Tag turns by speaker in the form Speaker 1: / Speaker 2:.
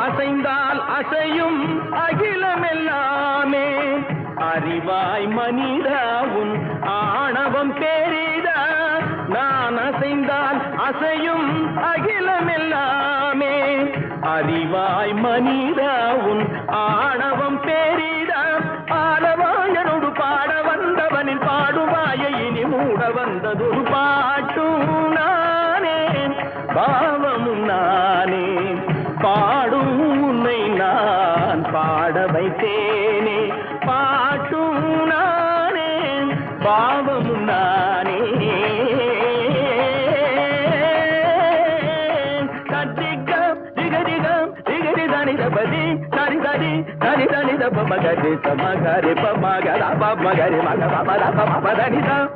Speaker 1: அசைந்தால் அசையும் அகிலமெல்லாமே அறிவாய் மனிதா உன் ஆணவம் பெரிதா நான் அசைந்தால் அசையும் அகிலமெல்லாமே அறிவாய் மனிதா உன் ஆணவம் பெரிதா ஆலவாயனோடு பாட வந்தவனின் பாடுவாயை இனி மூட வந்ததொரு பாட்டும் நானே பாவமும் நானே பாடும் உன்னை நான் பாட வைத்தேனே பாட்டும் நானே பாவமும் நானே கட்டிக்கம் திகதிகம் திகதி தனிதபதி சரி சரி சரி தனித பமகரி சமகரி பமகர பமகரி மக பமர பம தனிதம்